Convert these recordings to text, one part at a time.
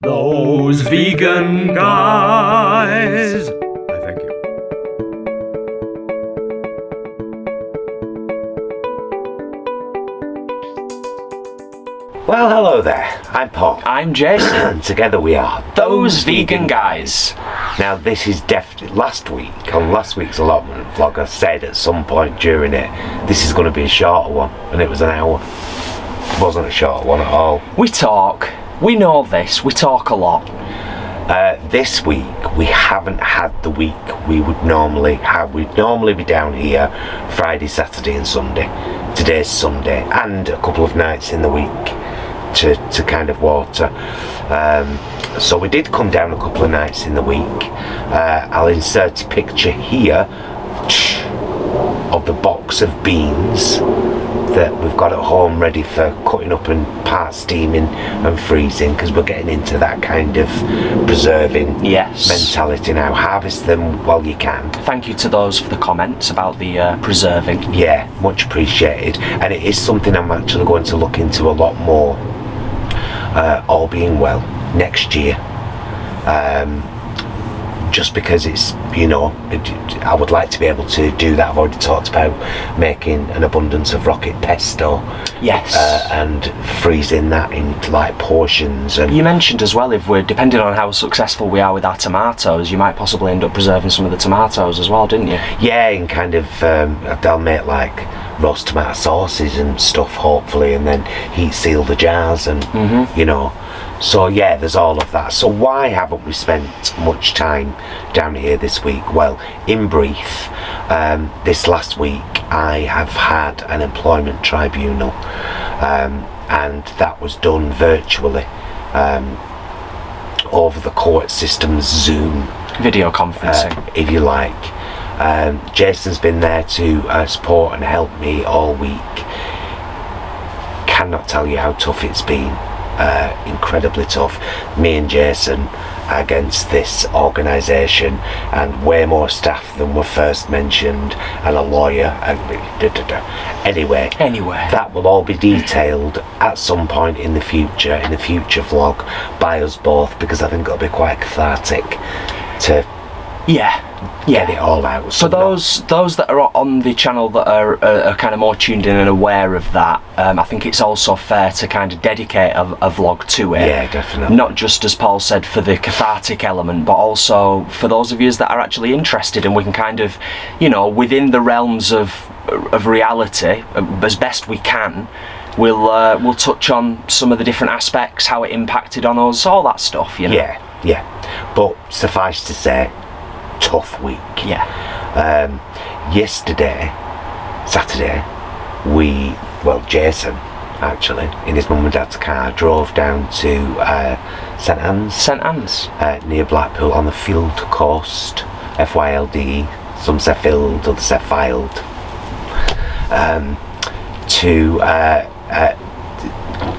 Those vegan guys. Thank you. Well, hello there. I'm Paul. I'm Jason. And together we are Those Vegan Guys. Now, this is definitely last week's allotment vlog. I said at some point during it, this is going to be a shorter one, and it was an hour. It wasn't a short one at all. We talk. We know this. We talk a lot. This week we haven't had the week we would normally have. We'd normally be down here Friday, Saturday, and Sunday. Today's Sunday, and a couple of nights in the week to kind of water. So we did come down a couple of nights in the week. I'll insert a picture here of the box of beans that we've got at home ready for cutting up and part steaming and freezing, because we're getting into that kind of preserving mentality now. Harvest them while you can. Thank you to those for the comments about the preserving. Yeah, much appreciated. And it is something I'm actually going to look into a lot more, all being well, next year. Just because it's, I would like to be able to do that. I've already talked about making an abundance of rocket pesto. Yes. And freezing that into like portions. And you mentioned as well, if we're depending on how successful we are with our tomatoes, you might possibly end up preserving some of the tomatoes as well, didn't you? Yeah, and kind of they'll make like roast tomato sauces and stuff, hopefully, and then heat seal the jars and So yeah, there's all of that. So why haven't we spent much time down here this week? Well, in brief, this last week I have had an employment tribunal, and that was done virtually over the court system's Zoom video conferencing, if you like. Jason's been there to support and help me all week. Cannot tell you how tough it's been. Incredibly tough. Me and Jason against this organisation, and way more staff than were first mentioned, and a lawyer, and Anyway, that will all be detailed at some point in the future vlog by us both, because I think it'll be quite cathartic to get it all out. For those that are on the channel that are kind of more tuned in and aware of that, I think it's also fair to kind of dedicate a vlog to it. Yeah, definitely. Not just, as Paul said, for the cathartic element, but also for those of you that are actually interested, and we can kind of, within the realms of reality, as best we can, we'll touch on some of the different aspects, how it impacted on us, all that stuff, Yeah. But suffice to say, tough week. Yeah. Yesterday, Saturday, Jason actually, in his mum and dad's car, drove down to St Anne's, near Blackpool, on the Field Coast, FYLD. Some say filled, others say filed.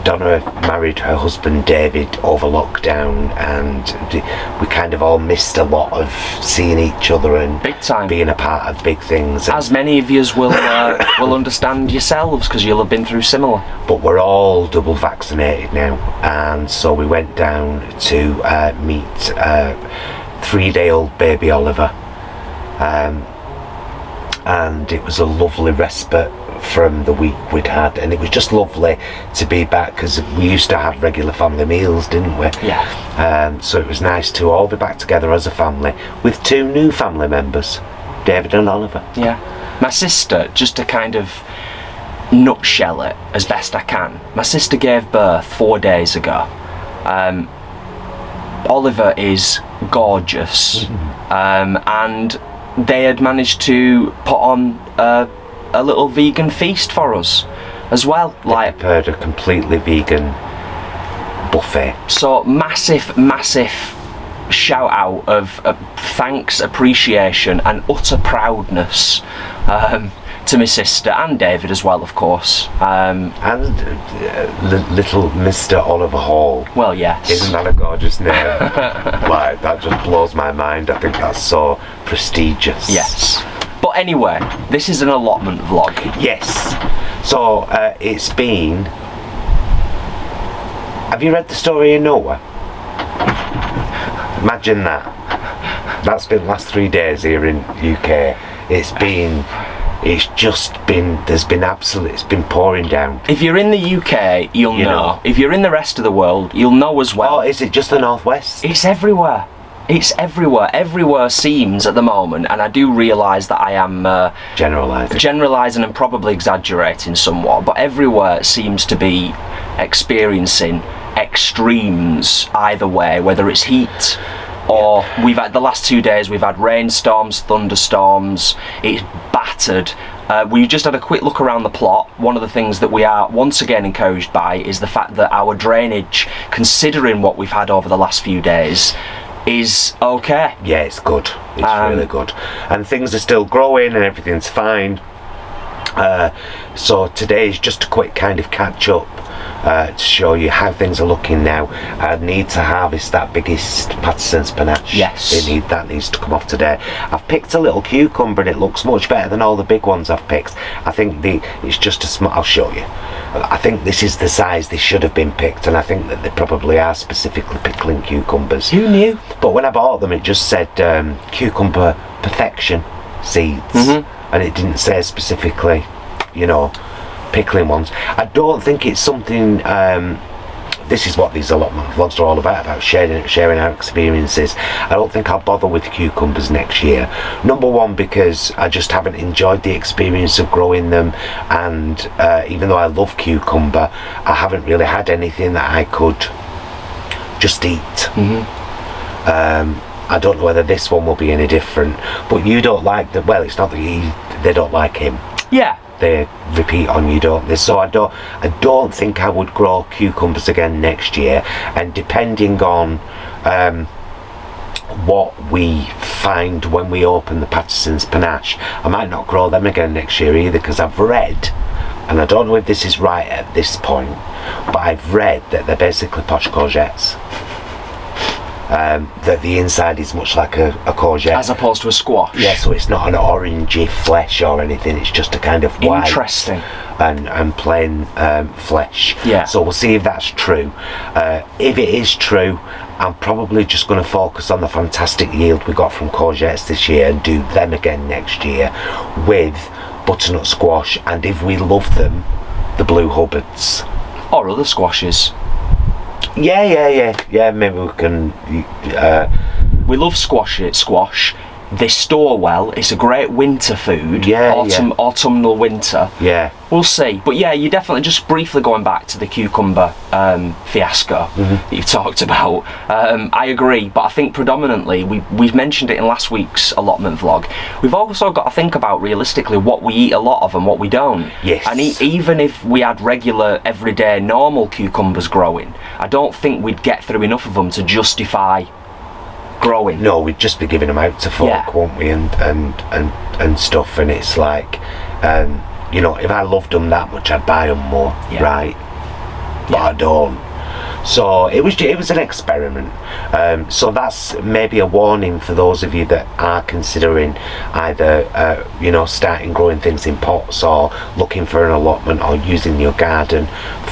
Donna married her husband David over lockdown, and we kind of all missed a lot of seeing each other and big time being a part of big things. As many of you will understand yourselves, because you'll have been through similar. But we're all double vaccinated now, and so we went down to meet 3-day-old baby Oliver, and it was a lovely respite from the week we'd had, and it was just lovely to be back, because we used to have regular family meals, didn't we? Yeah. So it was nice to all be back together as a family with 2 new family members, David and Oliver. Yeah. My sister, just to kind of nutshell it as best I can, my sister gave birth 4 days ago. Oliver is gorgeous, and they had managed to put on a little vegan feast for us as well. They prepared a completely vegan buffet. So massive shout out of thanks, appreciation and utter proudness to my sister and David as well, of course. And little Mr. Oliver Hall. Well, yes. Isn't that a gorgeous name? Like, that just blows my mind. I think that's so prestigious. Yes. But anyway, this is an allotment vlog. Yes. So it's been... Have you read the story of Noah? Imagine that. That's been the last 3 days here in UK. It's been pouring down. If you're in the UK, you'll know. If you're in the rest of the world, you'll know as well. Oh, is it just the northwest? It's everywhere. It's everywhere. Everywhere seems at the moment, and I do realise that I am generalising and probably exaggerating somewhat, but everywhere seems to be experiencing extremes either way, whether it's heat or we've had the last 2 days we've had rainstorms, thunderstorms. It's battered. We just had a quick look around the plot. One of the things that we are once again encouraged by is the fact that our drainage, considering what we've had over the last few days, is okay. Yeah, it's good. It's really good. And things are still growing and everything's fine. So today is just a quick kind of catch up to show you how things are looking now. I need to harvest that biggest Patterson spinach. Yes. That needs to come off today. I've picked a little cucumber and it looks much better than all the big ones I've picked. I think it's just a small. I'll show you. I think this is the size they should have been picked, and I think that they probably are specifically pickling cucumbers. Who knew? But when I bought them, it just said cucumber perfection seeds, and it didn't say specifically, pickling ones. I don't think it's something. This is what these allotment vlogs are all about sharing our experiences. I don't think I'll bother with cucumbers next year. Number one, because I just haven't enjoyed the experience of growing them, and even though I love cucumber, I haven't really had anything that I could just eat. I don't know whether this one will be any different, but you don't like the. Well, it's not that they don't like him. Yeah. They repeat on you, don't they? So I don't think I would grow cucumbers again next year, and depending on what we find when we open the Patterson's Panache, I might not grow them again next year either, because I've read, and I don't know if this is right at this point, but I've read that they're basically poch courgettes. That the inside is much like a courgette, as opposed to a squash. Yeah, so it's not an orangey flesh or anything. It's just a kind of white interesting and plain flesh. Yeah. So we'll see if that's true. If it is true, I'm probably just going to focus on the fantastic yield we got from courgettes this year and do them again next year with butternut squash, and if we love them, the blue hubbards or other squashes. Yeah. Maybe we can. We love squash. They store well. It's a great winter food. Autumnal winter. Yeah. We'll see. But yeah, you definitely, just briefly going back to the cucumber fiasco that you've talked about. I agree, but I think predominantly we've mentioned it in last week's allotment vlog. We've also got to think about realistically what we eat a lot of and what we don't. Yes. And even if we had regular, everyday, normal cucumbers growing, I don't think we'd get through enough of them to justify growing. No, we'd just be giving them out to folk, won't we, and stuff. And it's like, if I loved them that much, I'd buy them more, right? But I don't. So it was an experiment. So that's maybe a warning for those of you that are considering either starting growing things in pots or looking for an allotment or using your garden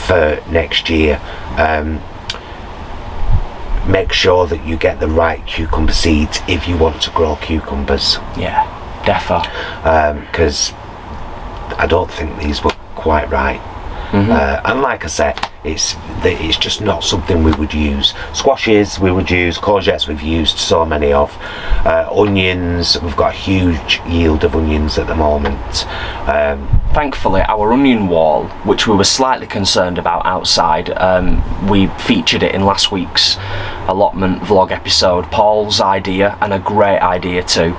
for next year. Make sure that you get the right cucumber seeds if you want to grow cucumbers. Yeah, defo. Because I don't think these were quite right. And like I said, it's just not something we would use. Squashes we would use, courgettes we've used so many of, onions, we've got a huge yield of onions at the moment. Thankfully, our onion wall, which we were slightly concerned about outside, we featured it in last week's allotment vlog episode. Paul's idea, and a great idea too,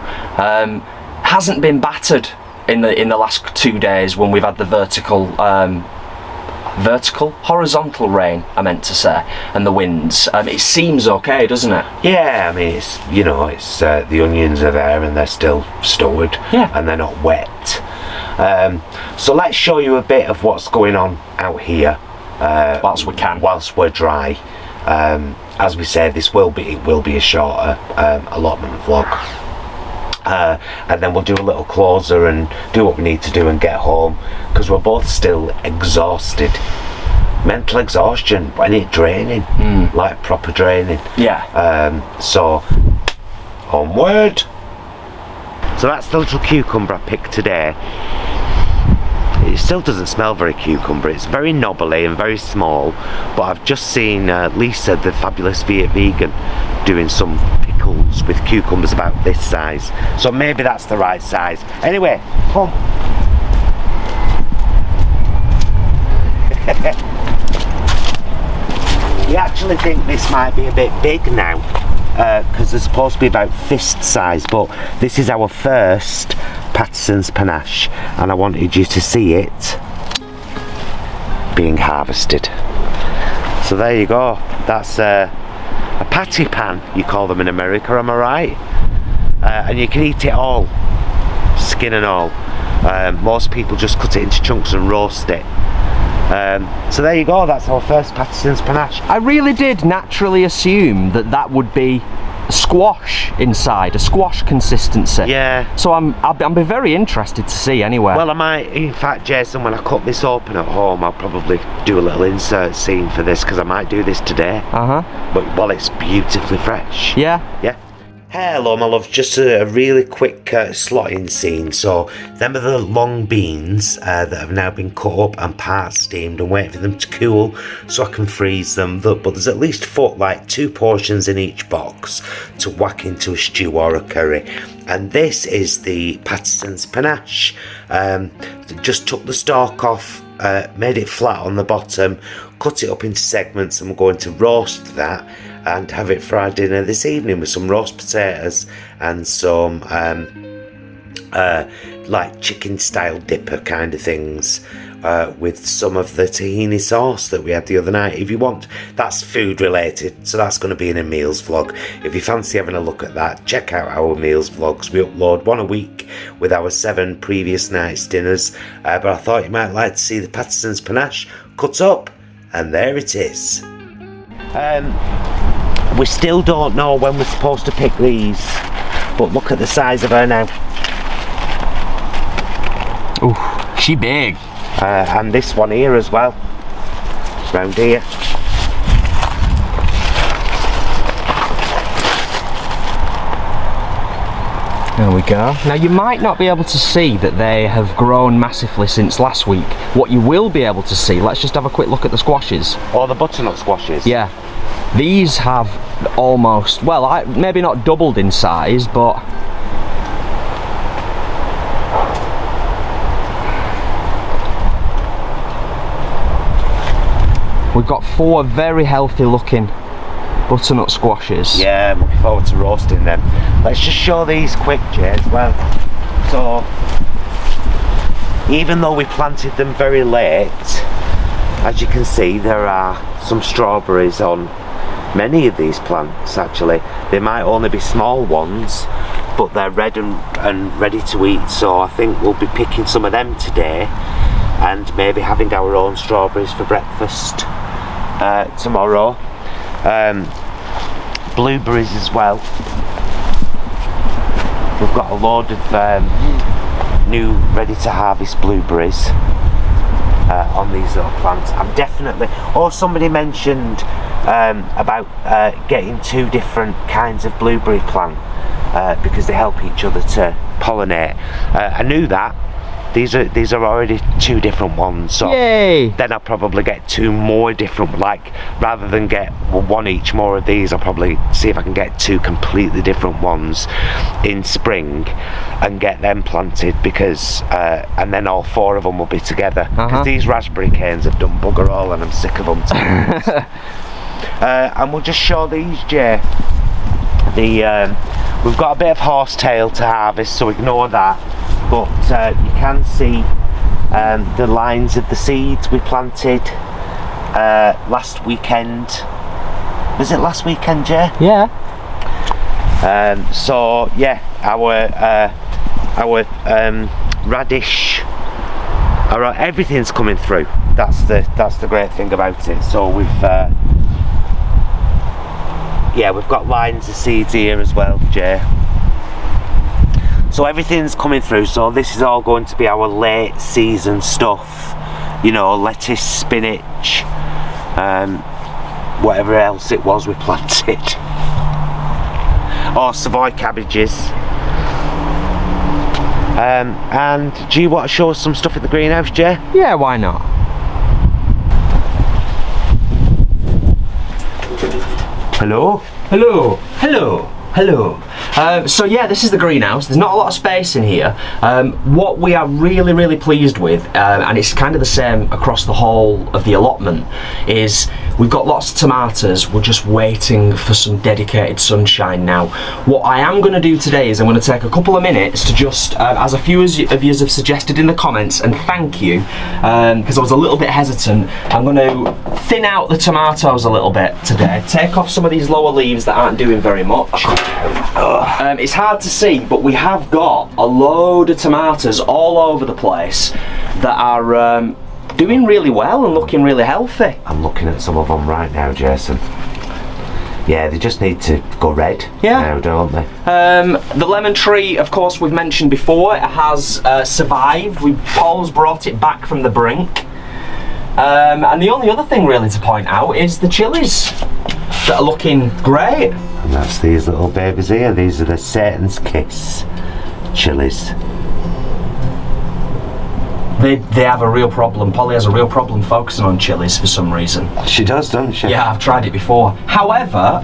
hasn't been battered in the last 2 days when we've had the horizontal rain, I meant to say, and the winds. It seems okay, doesn't it? Yeah, I mean, it's the onions are there and they're still stored, and they're not wet. So let's show you a bit of what's going on out here whilst we can, whilst we're dry. As we said, it will be a shorter allotment vlog. And then we'll do a little closer and do what we need to do and get home, because we're both still exhausted mental exhaustion when it's draining, like proper draining. Yeah. So onward. So that's the little cucumber I picked today. It still doesn't smell very cucumber. It's very knobbly and very small, but I've just seen Lisa, the fabulous vegan, doing some pickles with cucumbers about this size, so maybe that's the right size. Anyway, come. We actually think this might be a bit big now, because they're supposed to be about fist size, but this is our first Patterson's panache, and I wanted you to see it being harvested. So there you go. That's a patty pan, you call them in America, am I right? And you can eat it all, skin and all. Most people just cut it into chunks and roast it. So there you go, that's our first Patterson's panache. I really did naturally assume that that would be squash inside, a squash consistency. Yeah. So I'll be very interested to see anyway. Well, I might, in fact, Jason, when I cut this open at home, I'll probably do a little insert scene for this, because I might do this today. But while it's beautifully fresh. Yeah. Yeah. Hello my love, just a really quick slotting scene. So them are the long beans that have now been cut up and part steamed and waiting for them to cool so I can freeze them. But there's at least two portions in each box to whack into a stew or a curry. And this is the Patterson's panache. Just took the stalk off, made it flat on the bottom, cut it up into segments, and we're going to roast that and have it for our dinner this evening with some roast potatoes and some like chicken style dipper kind of things, with some of the tahini sauce that we had the other night. If you want, that's food related, so that's going to be in a meals vlog. If you fancy having a look at that, check out our meals vlogs. We upload one a week with our 7 previous nights dinners, but I thought you might like to see the Patterson's panache cut up, and there it is. We still don't know when we're supposed to pick these, but look at the size of her now. Ooh, she big. And this one here as well, round here. There we go. Now you might not be able to see that they have grown massively since last week. What you will be able to see, let's just have a quick look at the squashes. Or the butternut squashes. Yeah. These have almost, well, maybe not doubled in size, but we've got 4 very healthy looking butternut squashes. Yeah, I'm looking forward to roasting them. Let's just show these quick, Jay, as well. So, even though we planted them very late, as you can see, there are some strawberries on many of these plants. Actually, they might only be small ones, but they're red and ready to eat, so I think we'll be picking some of them today and maybe having our own strawberries for breakfast tomorrow. Blueberries as well. We've got a load of new ready to harvest blueberries on these little plants. I'm definitely, or somebody mentioned about getting 2 different kinds of blueberry plant because they help each other to pollinate. I knew that. These are already 2 different ones, so yay! Then I'll probably get 2 more different, like rather than get 1 each more of these, I'll probably see if I can get 2 completely different ones in spring and get them planted, because and then all 4 of them will be together, because these raspberry canes have done bugger all and I'm sick of them too. And we'll just show these, Jay. We've got a bit of horsetail to harvest, so ignore that, but you can see the lines of the seeds we planted last weekend. Was it last weekend, Jay? Yeah. So yeah, our radish, everything's coming through. That's the great thing about it. So we've got lines of seeds here as well, Jay. So everything's coming through. So this is all going to be our late season stuff. You know, lettuce, spinach, whatever else it was we planted. Or Savoy cabbages. And do you want to show us some stuff in the greenhouse, Jay? Yeah, why not? Hello? Hello, hello, hello. So yeah, this is the greenhouse. There's not a lot of space in here. What we are really pleased with, and it's kind of the same across the whole of the allotment, is we've got lots of tomatoes. We're just waiting for some dedicated sunshine now. What I am going to do today is I'm going to take a couple of minutes to just, as a few of you have suggested in the comments, and thank you, because I was a little bit hesitant, I'm going to thin out the tomatoes a little bit today, take off some of these lower leaves that aren't doing very much. It's hard to see, but we have got a load of tomatoes all over the place that are doing really well and looking really healthy. I'm looking at some of them right now, Jason. Yeah, they just need to go red now, don't they? The lemon tree, of course, we've mentioned before, it has survived. Paul's brought it back from the brink. And the only other thing really to point out is the chilies that are looking great. And that's these little babies here. These are the Satan's Kiss chilies. They have a real problem. Polly has a real problem focusing on chilies for some reason. She does, doesn't she? Yeah, I've tried it before. However,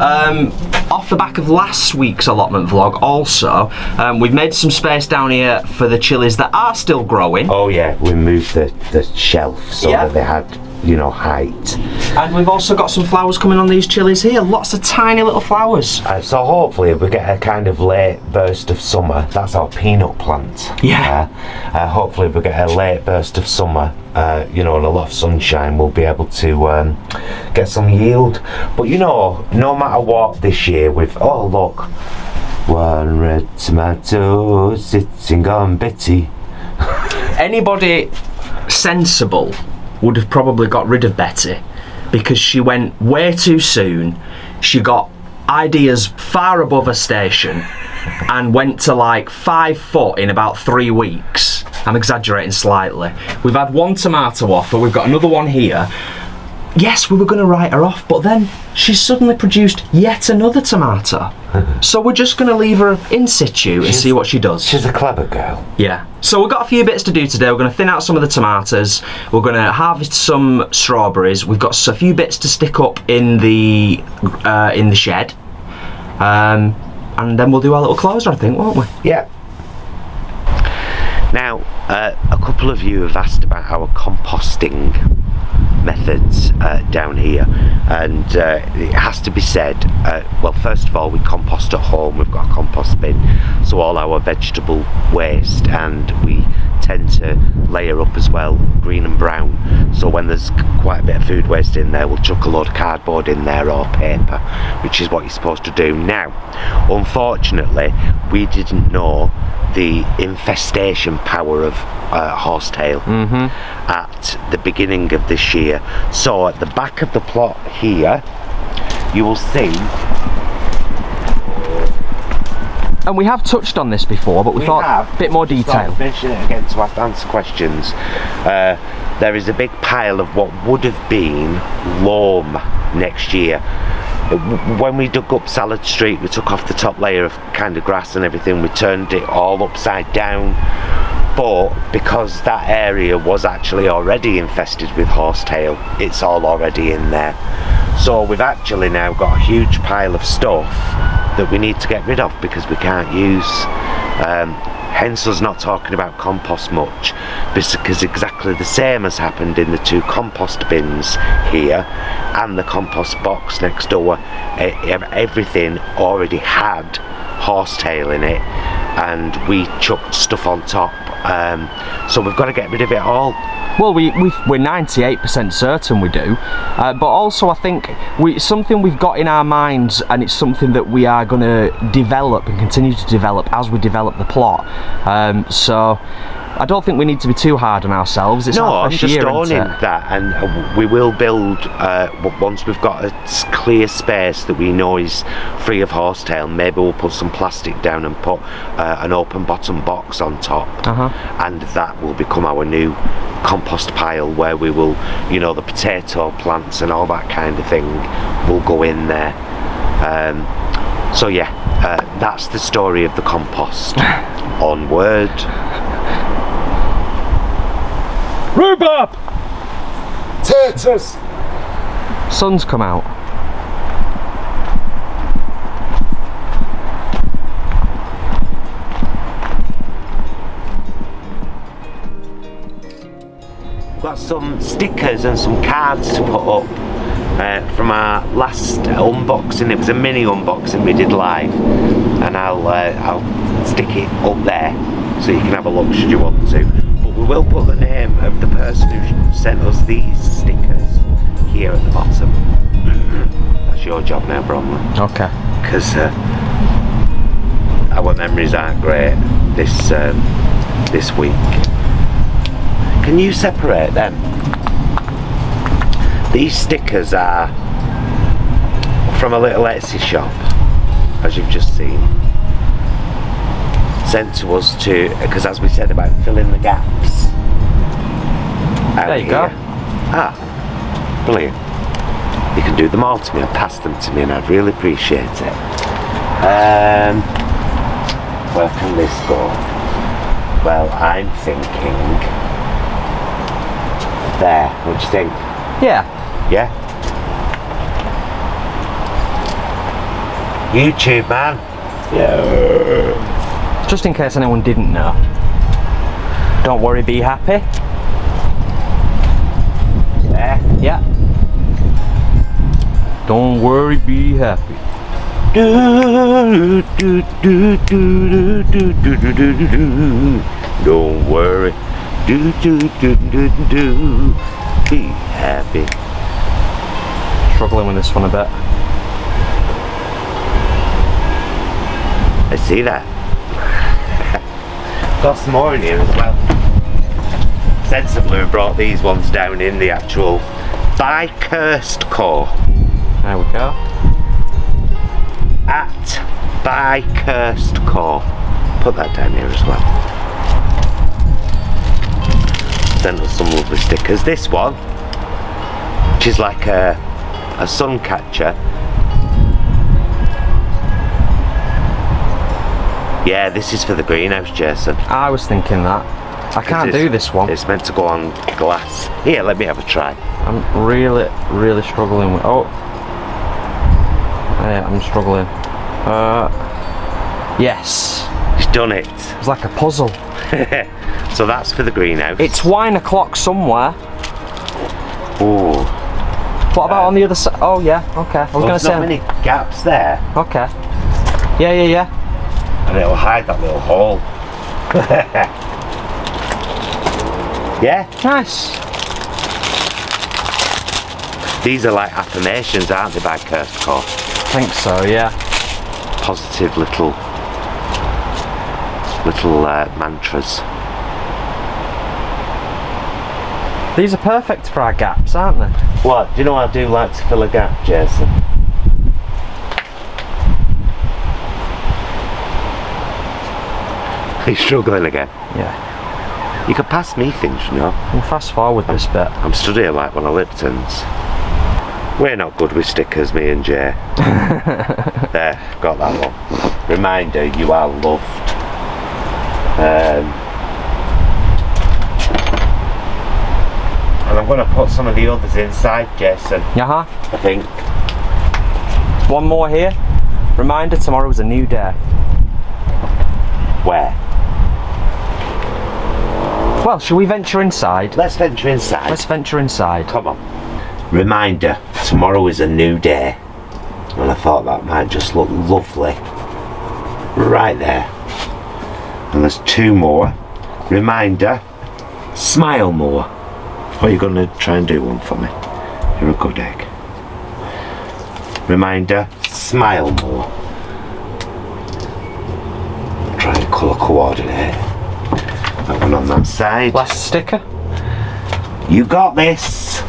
off the back of last week's allotment vlog also, we've made some space down here for the chilies that are still growing. Oh yeah, we moved the shelf so that they had, you know, height. And we've also got some flowers coming on these chilies here. Lots of tiny little flowers. So hopefully if we get a kind of late burst of summer, that's our peanut plant. Yeah. Hopefully if we get a late burst of summer, you know, and a lot of sunshine, we'll be able to get some yield. But you know, no matter what this year, with oh look, one red tomato sitting on Betty. Anybody sensible would have probably got rid of Betty because she went way too soon. She got ideas far above her station and went to like 5 foot in about 3 weeks. I'm exaggerating slightly. We've had one tomato off, but we've got another one here. Yes, we were going to write her off, but then she suddenly produced yet another tomato. So we're just going to leave her in situ and see what she does. She's a clever girl. Yeah. So we've got a few bits to do today. We're going to thin out some of the tomatoes. We're going to harvest some strawberries. We've got a few bits to stick up in the shed. And then we'll do our little closer, I think, won't we? Yeah. Now, a couple of you have asked about our composting methods down here, and it has to be said, well, first of all, we compost at home. We've got a compost bin, so all our vegetable waste, and we tend to layer up as well, green and brown, so when there's quite a bit of food waste in there, we'll chuck a load of cardboard in there or paper, which is what you're supposed to do. Now, unfortunately, we didn't know the infestation power of horsetail at the beginning of this year. So at the back of the plot here, you will see, and we have touched on this before, but we thought a bit more detail. Mention it again to answer questions. There is a big pile of what would have been loam next year. When we dug up Salad Street, we took off the top layer of kind of grass and everything, we turned it all upside down, but because that area was actually already infested with horsetail, it's all already in there. So we've actually now got a huge pile of stuff that we need to get rid of because we can't use. Hence us not talking about compost much, because exactly the same has happened in the 2 compost bins here and the compost box next door. Everything already had horsetail in it, and we chucked stuff on top, so we've got to get rid of it all. Well, we're 98% certain we do, but also I think something we've got in our minds, and it's something that we are going to develop and continue to develop as we develop the plot. So I don't think we need to be too hard on ourselves. It's No, our I'm first just year, owning isn't it? that, and we will build once we've got a clear space that we know is free of horsetail. Maybe we'll put some plastic down and put an open bottom box on top, and that will become our new compost pile where we will, you know, the potato plants and all that kind of thing will go in there. So yeah, that's the story of the compost. Onward. Rhubarb! Taters! Sun's come out. We've got some stickers and some cards to put up from our last unboxing. It was a mini unboxing we did live, and I'll stick it up there so you can have a look should you want to. But we will put the name of the person who sent us these stickers here at the bottom. That's your job now, Bromley. Okay. Because our memories aren't great this week. Can you separate them? These stickers are from a little Etsy shop, as you've just seen. Sent to us because as we said about filling the gaps. There you go. Ah, brilliant. You can do them all to me and pass them to me, and I'd really appreciate it. Where can this go? Well, I'm thinking there. What do you think? Yeah. Yeah? YouTube, man. Yeah. Just in case anyone didn't know. Don't worry, be happy. There. Yeah. Don't worry, be happy. Don't worry. Be happy. Struggling with this one a bit. I see that. Got some more in here as well. Sensibly we brought these ones down in the actual by Cursed core. There we go. At by Cursed core. Put that down here as well. Sent us some lovely stickers. This one, which is like a sun catcher. Yeah, this is for the greenhouse, Jason. I was thinking that. I can't do this one. It's meant to go on glass. Here, let me have a try. I'm really, really struggling with. Oh, yeah, I'm struggling. Yes. He's done it. It's like a puzzle. So that's for the greenhouse. It's wine o'clock somewhere. Oh. What about on the other side? Oh yeah. Okay. I was going to say. There's not many gaps there. Okay. Yeah. And it'll hide that little hole. Yeah? Nice. These are like affirmations, aren't they, by Cursed Core? I think so, yeah. Positive little mantras. These are perfect for our gaps, aren't they? What? Do you know I do like to fill a gap, Jason? Are you struggling again? Yeah. You can pass me things, you know. We'll fast forward this bit. I'm studying like one of Lipton's. We're not good with stickers, me and Jay. There, got that one. Reminder, you are loved. And I'm going to put some of the others inside, Jason. Uh-huh. I think. One more here. Reminder, tomorrow is a new day. Where? Well, shall we venture inside? Let's venture inside. Let's venture inside. Come on. Reminder, tomorrow is a new day. And I thought that might just look lovely. Right there. And there's two more. Reminder, smile more. What are you going to try and do one for me? You're a good egg. Reminder, smile more. Try and colour coordinate. That one on that side. Last sticker. You got this.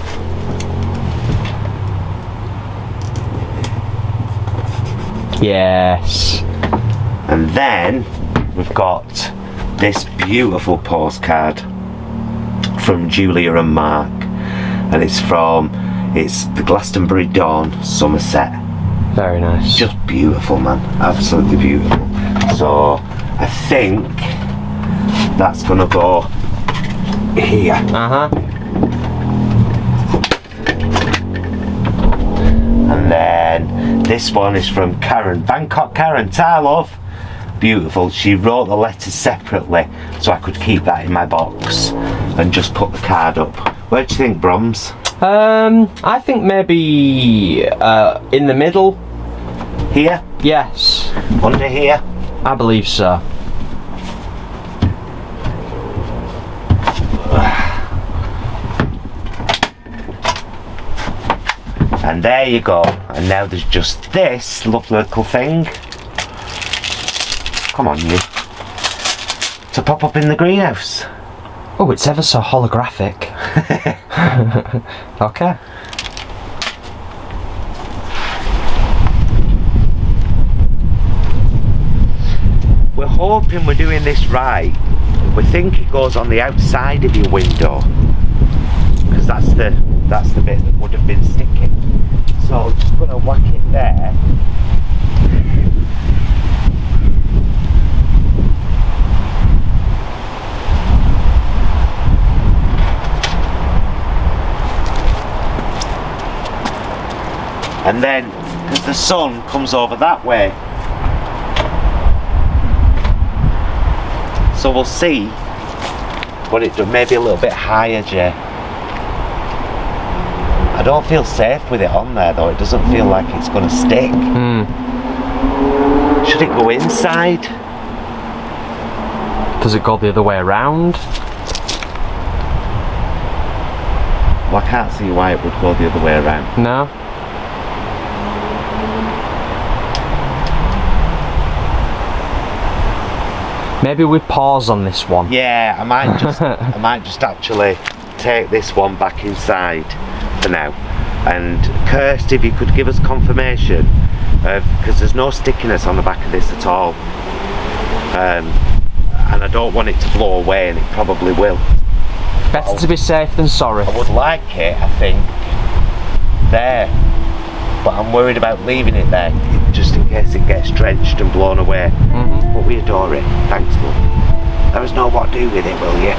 Yes. And then we've got this beautiful postcard from Julia and Mark, and it's the Glastonbury Dawn, Somerset. Very nice. Just beautiful, man. Absolutely beautiful. So I think that's gonna go here. And then this one is from Karen. Bangkok Karen, ta love. Beautiful. She wrote the letters separately so I could keep that in my box and just put the card up. Where do you think, Broms? I think maybe in the middle. Here? Yes. Under here? I believe so. And there you go. And now there's just this lovely little thing. Come on, you. To pop up in the greenhouse. Oh, it's ever so holographic. Okay. We're hoping we're doing this right. We think it goes on the outside of your window, because that's the bit that would have been sticking. So I'm just going to whack it there. And then, because the sun comes over that way, so we'll see what it does. Maybe a little bit higher, Jay. I don't feel safe with it on there though. It doesn't feel like it's going to stick. Should it go inside? Does it go the other way around? Well, I can't see why it would go the other way around. No. Maybe we pause on this one. Yeah, I might just actually take this one back inside for now. And Kirsty, if you could give us confirmation of, because there's no stickiness on the back of this at all, and I don't want it to blow away, and it probably will. Better to be safe than sorry. I would like it, I think, there, but I'm worried about leaving it there just in case it gets drenched and blown away. But we adore it. Thanks, love. Let us know what to do with it, will you?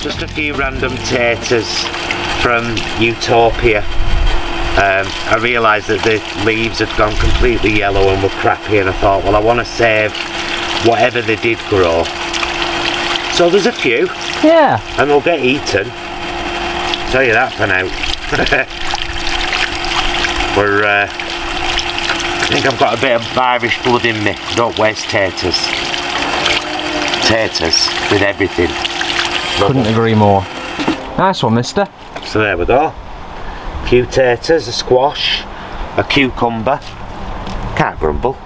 Just a few random taters from Utopia. I realised that the leaves had gone completely yellow and were crappy, and I thought, well, I want to save whatever they did grow. So there's a few. Yeah. And they'll get eaten. Tell you that for now. I think I've got a bit of Irish blood in me. Don't waste taters. Taters with everything. Couldn't agree more. Nice one, mister. So there we go. A few taters, a squash, a cucumber. Can't grumble.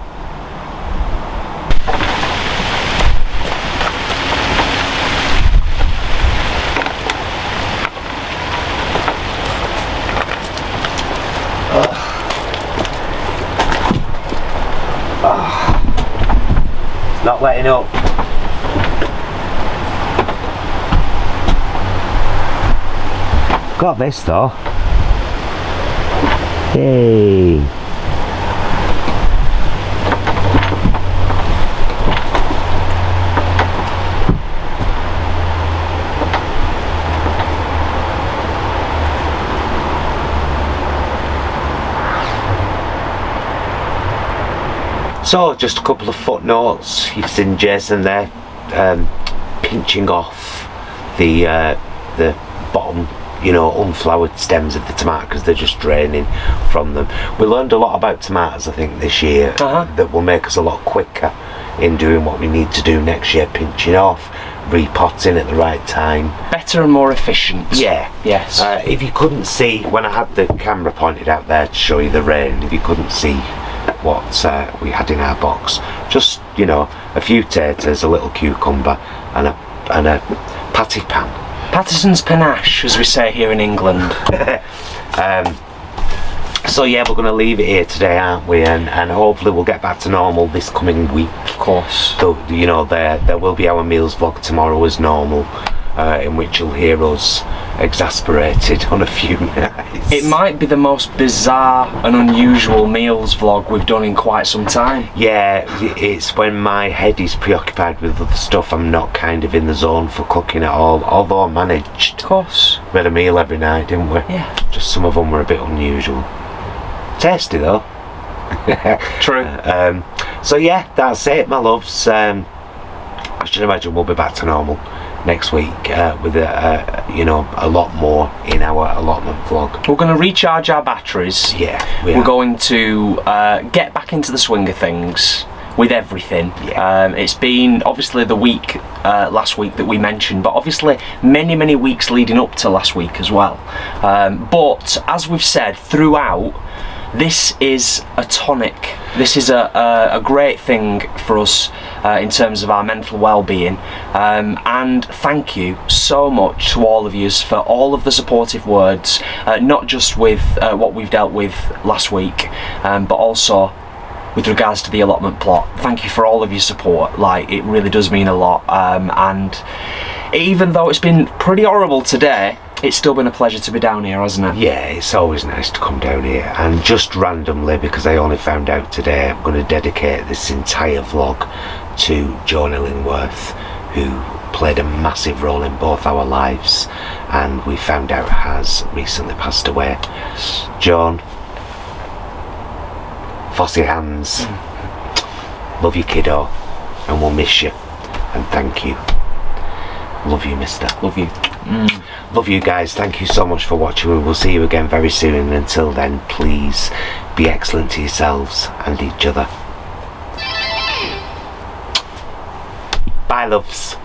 It's not letting up. Got this though. Hey. So just a couple of footnotes. You've seen Jason there pinching off the bottom, unflowered stems of the tomato because they're just draining from them. We learned a lot about tomatoes, I think, this year that will make us a lot quicker in doing what we need to do next year, pinching off, repotting at the right time. Better and more efficient. Yeah. Yes. If you couldn't see, when I had the camera pointed out there to show you the rain, if you couldn't see what we had in our box, just, a few taters, a little cucumber and a patty pan. Patterson's panache, as we say here in England. So yeah, we're going to leave it here today, aren't we? And hopefully we'll get back to normal this coming week. Of course. So, there will be our meals vlog tomorrow as normal, in which you'll hear us exasperated on a few nights. It might be the most bizarre and unusual meals vlog we've done in quite some time. Yeah, it's when my head is preoccupied with other stuff, I'm not kind of in the zone for cooking at all, although I managed. Of course. We had a meal every night, didn't we? Yeah. Just some of them were a bit unusual. Tasty though. True. So yeah, that's it, my loves. I should imagine we'll be back to normal next week with a lot more in our allotment vlog. We're going to recharge our batteries. Yeah, we're going to get back into the swing of things with everything. Yeah. It's been obviously the week last week that we mentioned, but obviously many weeks leading up to last week as well. But as we've said throughout, this is a tonic. This is a great thing for us in terms of our mental well-being, and thank you so much to all of you for all of the supportive words, not just with what we've dealt with last week, but also with regards to the allotment plot. Thank you for all of your support. Like, it really does mean a lot, and even though it's been pretty horrible today, it's still been a pleasure to be down here, hasn't it? Yeah, it's always nice to come down here. And just randomly, because I only found out today, I'm going to dedicate this entire vlog to Joan Illingworth, who played a massive role in both our lives, and we found out has recently passed away. Yes. Joan, Fossy hands, love you, kiddo, and we'll miss you, and thank you. Love you, mister. Love you. Love you guys. Thank you so much for watching. We will see you again very soon, and until then, please be excellent to yourselves and each other. Bye, loves.